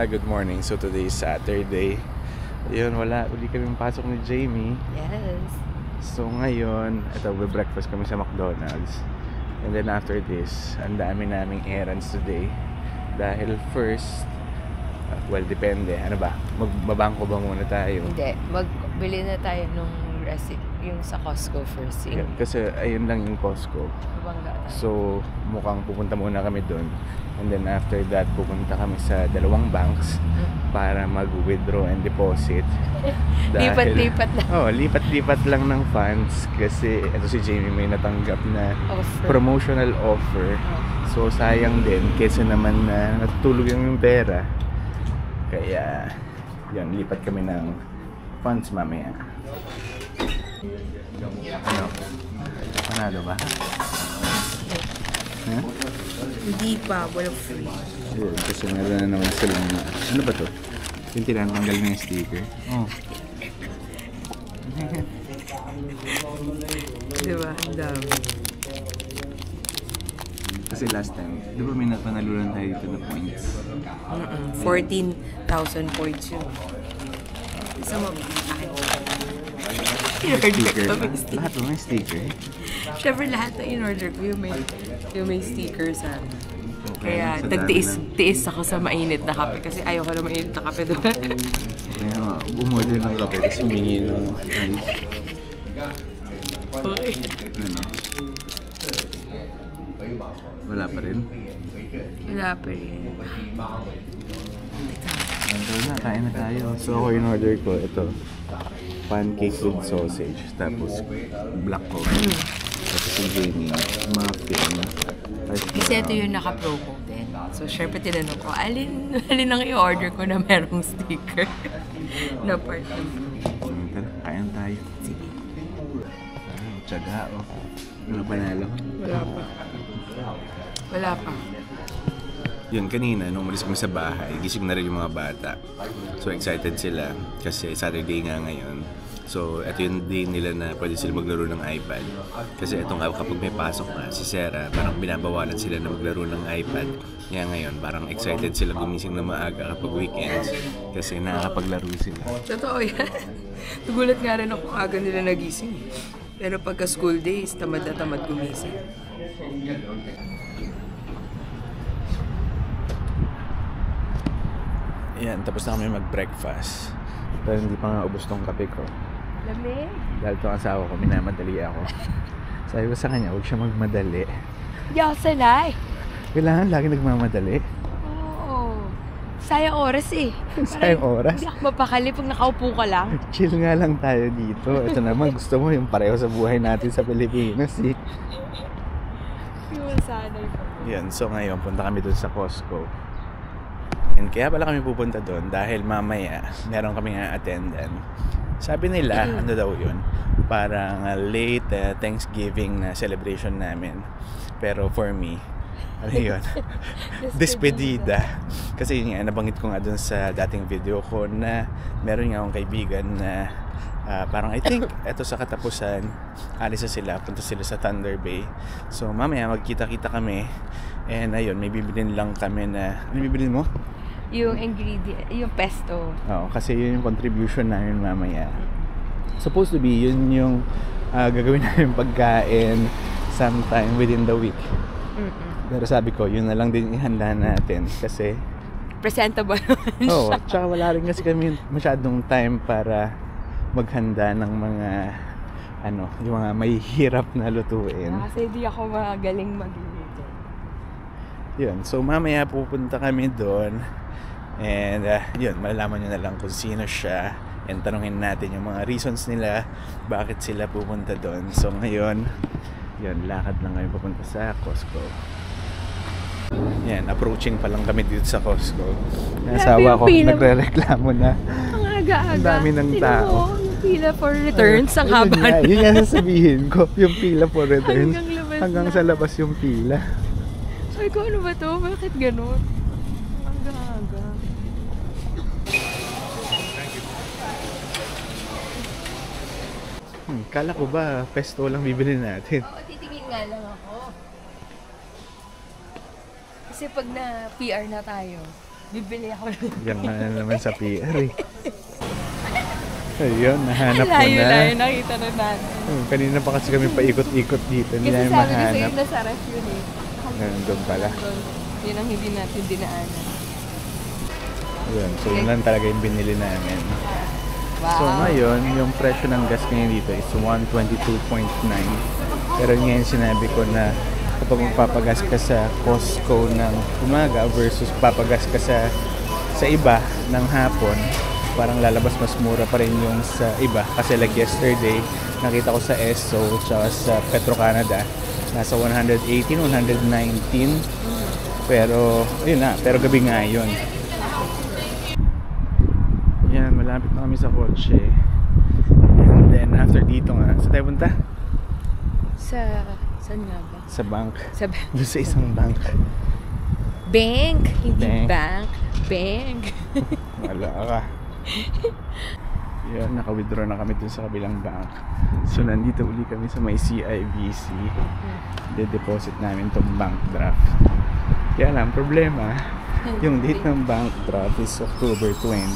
Good morning. So today is Saturday. Ayun, uli kaming pasok ni Jamie. Yes. So ngayon, breakfast kami sa McDonald's. And then after this, ang dami naming errands today. Dahil first, depende. Ano ba? Magbabangko ba muna tayo? Hindi. Magbili na tayo nung yung sa Costco first. Yeah, kasi ayun lang yung Costco. So, mukhang pupunta muna kami doon. And then after that, pupunta kami sa dalawang banks para mag-withdraw and deposit. Lipat-lipat lang. Lipat-lipat lang ng funds kasi ito si Jamie may natanggap na promotional offer. So, sayang din kaysa naman na natutulog yung pera. Kaya, yan, lipat kami ng funds mamaya. Ano? Panalo ba? Huh? Hindi pa, walang free. Yeah, kasi meron na naman silang ano ba to? Yung tinatanggal na yung sticker. Diba? Ang dami. Kasi last time, di ba may napanalunan tayo dito na points? 14,000 points yun. Isa mo, Sticker. Lahat may sticker. Siyempre lahat na in-order ko yung may sticker sa Okay, kaya nagtiis ako sa mainit na kape kasi ayoko na mainit na kape doon. Kaya umorder ng kape kasi humingi ng Okay. Ano? Wala pa rin? Wala pa rin. Kain na tayo. So ako in-order ko ito. Pancake with sausage. Tapos black coffee. Tapos yung Jamie, muffin. Kasi ito yung naka-promo din. So syempre tinanong ko, alin ang i-order ko na merong sticker na part ng kain tayo. sige. Tsaga, Ano panalo? Wala pa. Yun, kanina, nung umalis kami sa bahay, gising na rin yung mga bata. So, excited sila kasi Saturday nga ngayon. So, ito yung day nila na pwede sila maglaro ng iPad. Kasi itong kapag may pasok na, si Sarah, parang binabawalan sila na maglaro ng iPad. Kaya ngayon, parang excited sila gumising na maaga kapag weekends kasi nakakapaglaro sila. Totoo yan. Nagulat nga rin ako aga nila nagising. Pero pagka school days, tamad na tamad gumising. Ayan, tapos na kami mag-breakfast. Pero hindi pa nga ubos tong kape ko. Lamig? Dahil itong asawa ko, minamadali ako. Sabi ko sa kanya, huwag siya magmadali. Hindi ako sanay. Kailangan lagi nagmamadali. Oo. Sayang oras eh. Sayang oras? Hindi ako mapakali pag nakaupo ka lang. Chill nga lang tayo dito. Ito naman, gusto mo yung pareho sa buhay natin sa Pilipinas eh. Hindi mo sanay pa. Yan, so ngayon, punta kami dun sa Costco. And kaya pala kami pupunta doon dahil mamaya meron kami nga attendan. Sabi nila, ano daw yun, parang late Thanksgiving na celebration namin. Pero for me, ano yun? Despedida. Kasi yun nga, nabanggit ko nga doon sa dating video ko na meron nga akong kaibigan na parang I think eto sa katapusan, alis na sila, punta sila sa Thunder Bay. So mamaya magkita-kita kami. And ayun, may bibilin lang kami na, ano bibilin mo? Yung ingredient, yung pesto. Oo, kasi yun yung contribution namin mamaya. Supposed to be, yun yung gagawin namin pagkain sometime within the week. Pero sabi ko, yun na lang din ihanda natin kasi presentable naman siya. Oo, tsaka wala rin kasi kami masyadong time para maghanda ng mga yung mga may hirap na lutuin. Kasi di ako magaling magluluto. Yun, so mamaya pupunta kami doon. And yun, malalaman nyo na lang kung sino siya. And tanungin natin yung mga reasons nila bakit sila pupunta doon. So ngayon, yun, lakad lang kami pupunta sa Costco. Yan, approaching pa lang kami dito sa Costco. Nasawa ko, nagre-reklamo na. Ang aga-aga. Ang dami ng tao. Yung pila for returns, ang haba. Yun nga sasabihin ko, yung pila for returns. Hanggang sa labas yung pila. Ay ko, ano ba to? Bakit ganun? Ang aga-aga. Kala ko ba, pesto lang bibili natin. Oo, titingin nga lang ako. Kasi pag na PR na tayo, bibili ako ng... Yan na naman sa PR eh. Ayun, nahanap mo layo, na. layo, nakita na natin. Kanina pa kasi kami paikot-ikot dito. Hindi Kasi namin sabi ko sa'yo, mahanap. nasa ref yun eh. Doon pala. Yun ang hindi natin dinaanan. Ayun, so yun lang talaga yung binili namin. Wow. So ngayon, yung presyo ng gas ngayon dito is 122.9. Pero ngayon sinabi ko na kapag magpapagas ka sa Costco ng umaga versus papagas ka sa iba ng hapon, parang lalabas mas mura pa rin yung sa iba. Kasi like yesterday, nakita ko sa Esso tsaka sa Petro Canada, nasa 118, 119. Pero, ayun na, pero gabi nga yun. Yan, malapit na kami sa kotse. And then after dito nga, saan tayo punta? Saan nga ba? Sa bank. Sa Doon sa isang bank. bank, hindi Bank. bank. Bank. Wala ka. Yan, naka-withdraw na kami dun sa kabilang bank. So nandito uli kami sa may CIBC. De-deposit namin tong bank draft. Kaya lang, problema, yung date ng bank draft is October 20.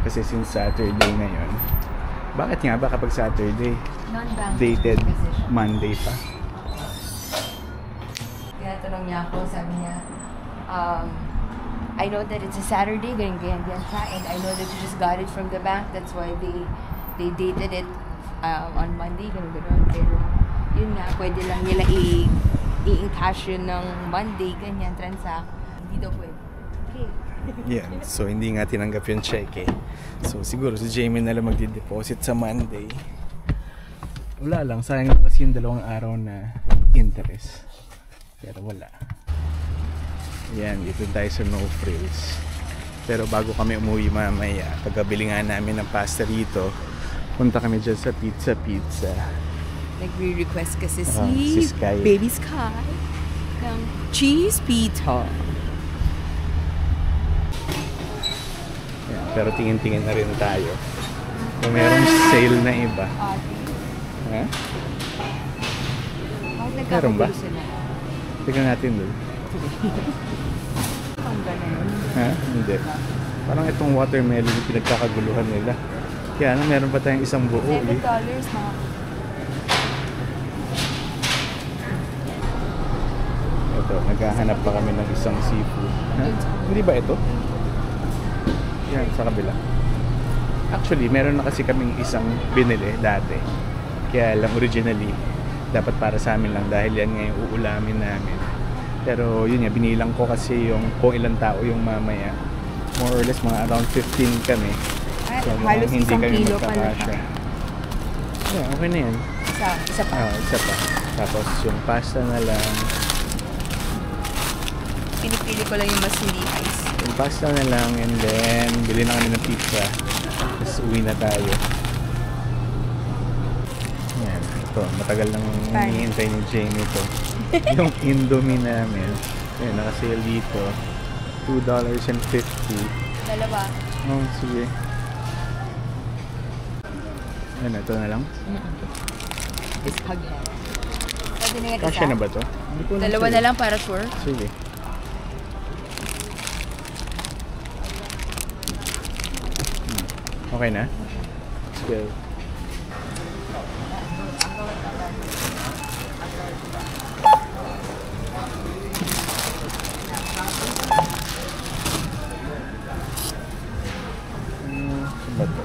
Kasi since Saturday na yun. Bakit nga ba kapag Saturday? Non-bank. Dated Kasi siya. Monday pa. Tinatanong niya ako, sabi niya, I know that it's a Saturday, ganyan siya, and I know that you just got it from the bank, that's why they dated it on Monday, ganun. Pero yun nga, pwede lang nila i-encash yun ng Monday, ganyan, transact. Hindi daw pwede. Okay. Yan. So, hindi nga tinanggap yung check eh. So, siguro si Jamie na lang magdi-deposit sa Monday. Wala lang. Sayang lang kasi yung 2 araw na interest. Pero wala. Yan. Dito tayo sa No Frills. Pero bago kami umuwi mamaya, pagkabili nga namin ng pasta rito, punta kami dyan sa Pizza. Nagre-request kasi si Sky. Baby Sky ng cheese pizza. Yan. Pero tingin-tingin na rin tayo. Kung merong sale na iba. Ha? Meron ba? Tignan natin doon. Ha? Hindi. Parang itong watermelon yung pinagkakaguluhan nila. Kaya meron pa tayong isang buo $7 eh. mga. Ito, naghahanap pa kami ng isang seafood. Ha? Hindi ba ito? Yan, sa kabila. Actually, meron na kasi kaming isang binili dati. Kaya lang originally, dapat para sa amin lang dahil yan nga yung uulamin namin. Pero yun nga, binilang ko kasi yung kung ilang tao yung mamaya. More or less, mga around 15 kami. So, halos hindi isang kami kilo pala magkakasya. siya. Yeah, okay na yan. Isa pa. Isa pa. Tapos yung pasta na lang. Pinipili ko lang yung mas hindi ice. Yung pasta na lang and then bili na kami ng pizza. Tapos uwi na tayo. Yan. Ito, matagal lang hinihintay ni Jamie ito. Yung Indomie namin. Yan, nakasale dito. $2.50. Dalawa. Oh, sige. Yan, ito na lang. Is hughead. Pwede na yan isa? Kasya na ba to? Hindi ko alam Dalawa sa'yo. na lang para sure. Sige. Okay na? Sige. Saan ba to?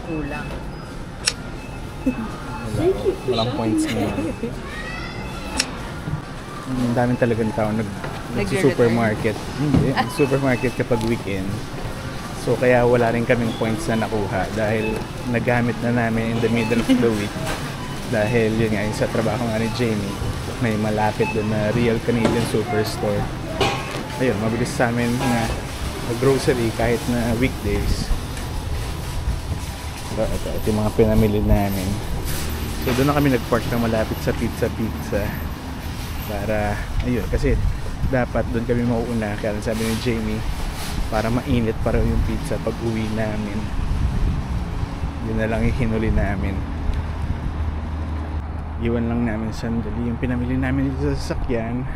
Kulang. Walang points na. Ang daming talagang tao nag-supermarket. Hindi, supermarket kapag weekend. So kaya wala rin kaming points na nakuha dahil nagamit na namin in the middle of the week. Dahil yun nga, yung sa trabaho nga ni Jamie, may malapit doon na Real Canadian Superstore. Ayun, mabilis sa amin na grocery kahit na weekdays. Ito yung mga pinamili namin. So doon na kami nag-park na malapit sa Pizza para, ayun, kasi dapat doon kami mauuna. Kaya sabi ni Jamie, para mainit para yung pizza pag uwi namin. Yun na lang yung hinuli namin. Iwan lang namin sandali yung pinamili namin dito sa sasakyan.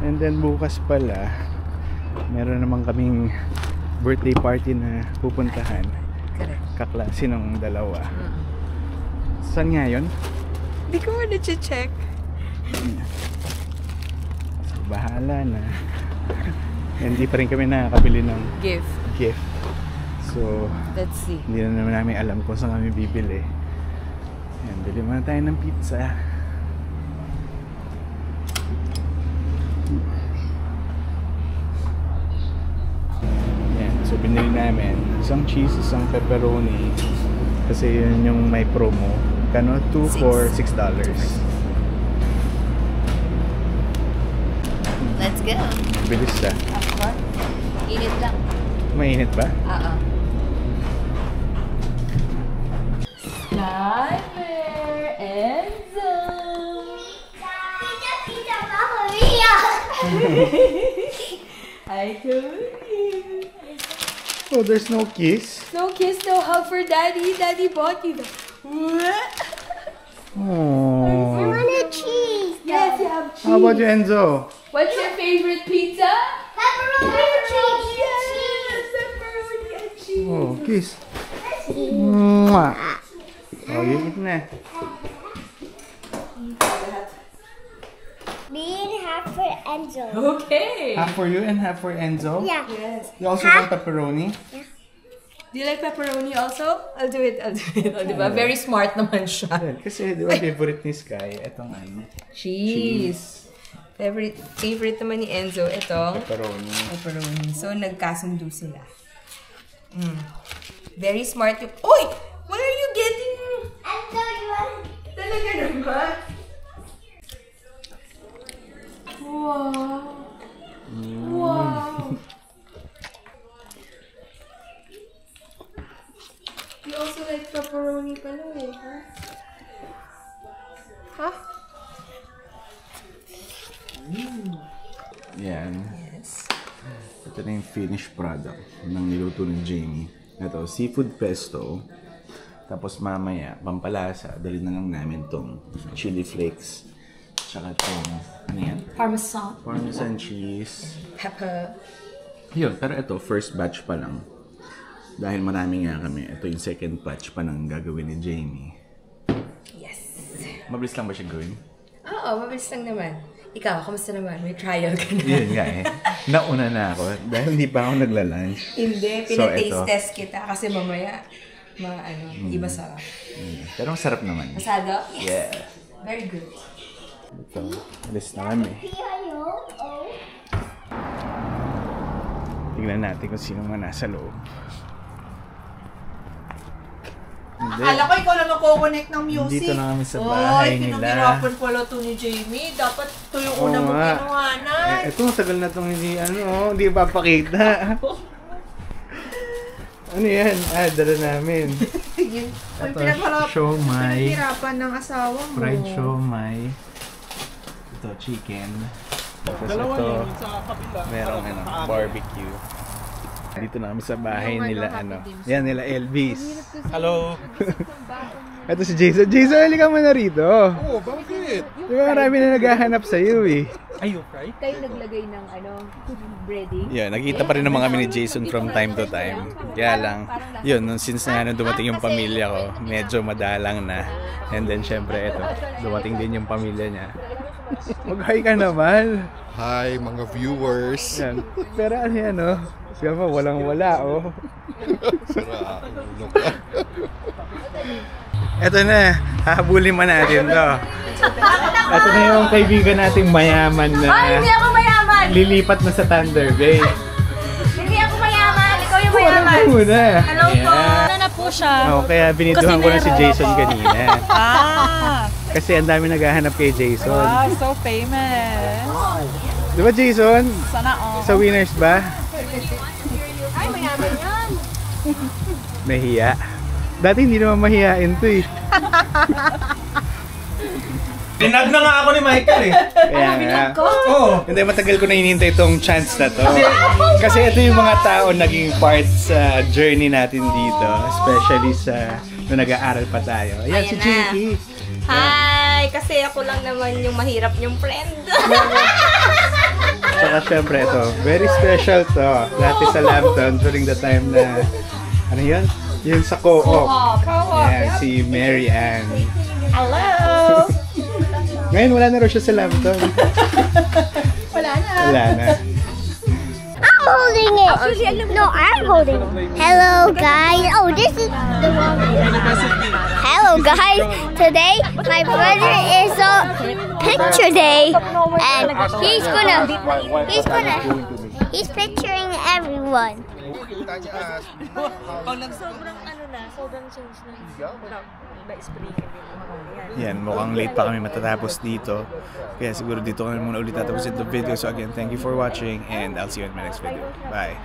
And then bukas pala, meron naman kaming birthday party na pupuntahan. Kaklase ng dalawa. Saan nga yun? Hindi ko muna check. So, bahala na. Hindi pa rin kami nakakabili ng gift. So, let's see. Hindi na naman namin alam kung saan kami bibili. Ayan, bili muna tayo ng pizza. Ayan, so binili namin isang cheese, isang pepperoni. Kasi yun yung may promo. Kano? 2 for $6. Let's go. Bilis siya. Of course. Init lang. Mainit ba? Oo. Skyler Enzo. Pizza, Mamma Mia. I told you. Oh, there's no kiss? No kiss, no hug for Daddy. Daddy bought you the... What? I Oh. want a cheese. Yes, you have cheese. How about you, Enzo? What's your favorite pizza? Pepperoni and cheese. Yes, pepperoni and cheese. Oh, kiss. Mwah. Oh, you eat na. Me and half for Enzo. Okay. Half for you and half for Enzo? Yeah. Yes. You also want pepperoni? Do you like pepperoni also? I'll do it. Oh, diba? Very smart naman siya. Yeah, kasi di ba favorite ni Sky? Etong ano? Cheese. Favorite naman ni Enzo. Ito. Pepperoni. So, nagkasundo sila. Very smart. Uy! Why are you getting... Enzo, you want? Talaga naman? Wow. Wow. You also like pepperoni pala eh, huh? Huh? Yan. Yes. Ito na yung finished product ng niluto ni Jamie. Ito, seafood pesto. Tapos mamaya, pampalasa, dali na lang namin tong chili flakes. Tsaka tong, ano yan? Parmesan cheese. Pepper. Yun, pero ito, first batch pa lang. Dahil marami nga kami, ito yung second batch pa ng gagawin ni Jamie. Yes. Mabilis lang ba siya gawin? Oo, mabilis lang naman. Ikaw, kamusta naman? May trial ka na. Yun nga eh. Nauna na ako dahil hindi pa ako nagla-lunch. Hindi, So, pinataste ito. test kita kasi mamaya, di ba sarap? Pero ang sarap naman. Masado? Yes. Yeah. Very good. Ito, alis na kami. Tignan natin kung sino mga nasa loob. Hindi. Akala ko ikaw lang mag-connect ng music. Dito na kami sa bahay nila. Pinag-irapan pala to ni Jamie. Dapat ito yung una mong nga. kinuhanan. Ito, tagal na itong hindi papakita. Ano yan? Dala namin. Yun. Uy, Ito, siomai. Pinag-irapan ng asawa mo. Fried siomai. Ito, chicken. Tapos ito, merong barbecue. Dito na kami sa bahay nila, Yan, nila Elvis. Hello. Ito si Jason. Jason, halika mo na rito. Oh, bakit? Di ba marami na naghahanap sa'yo eh. Are you right? Kayo naglagay ng breading? Yeah, nakita pa rin naman kami ni Jason from time to time. Kaya lang, yun, since nga nung dumating yung pamilya ko, medyo madalang na. And then, syempre, ito, dumating din yung pamilya niya. Mag-hi ka naman. Hi, mga viewers. Yan. Pero ano yan, Siya pa, walang-wala, Sara, ulo ka. Ito na, hahabulin man natin to. Ito na yung kaibigan nating mayaman na Hindi ako mayaman! lilipat na sa Thunder Bay. Hindi ako mayaman! Ikaw yung Wala mayaman! ka muna. Hello po! Ano na po siya? Kaya biniduhan ko na si Jason kanina. Ah! Kasi ang dami naghahanap kay Jason. Wow, so famous. Di ba Jason? Sana all. Sa winners ba? Ay, mayaman yan! Nahiya. Dati hindi naman mahihain to eh. Tinag na nga ako ni Michael eh. Kaya nga. Oo. Hindi, matagal ko na hinihintay itong chance na to. Kasi ito yung mga tao naging part sa journey natin dito. Especially sa nung nag-aaral pa tayo. Ayan, si Ayan na. Jinky. Hi! Kasi ako lang naman yung mahirap yung friend. Tsaka syempre ito, very special to. Dati sa Lambton during the time na, ano yun? Yun sa co-op. Ayan, si Mary Ann. Hello! Ngayon wala na raw siya sa Lambton. Wala na. I'm holding it. No, I'm holding it. Hello, guys. Oh, this is the wrong one. Hello, guys. Today, my brother is on picture day, and he's picturing everyone. Pag nagsobrang sobrang change na. Spring. Yan, mukhang late pa kami matatapos dito. Kaya siguro dito kami muna ulit tatapusin itong video. So again, thank you for watching and I'll see you in my next video. Bye!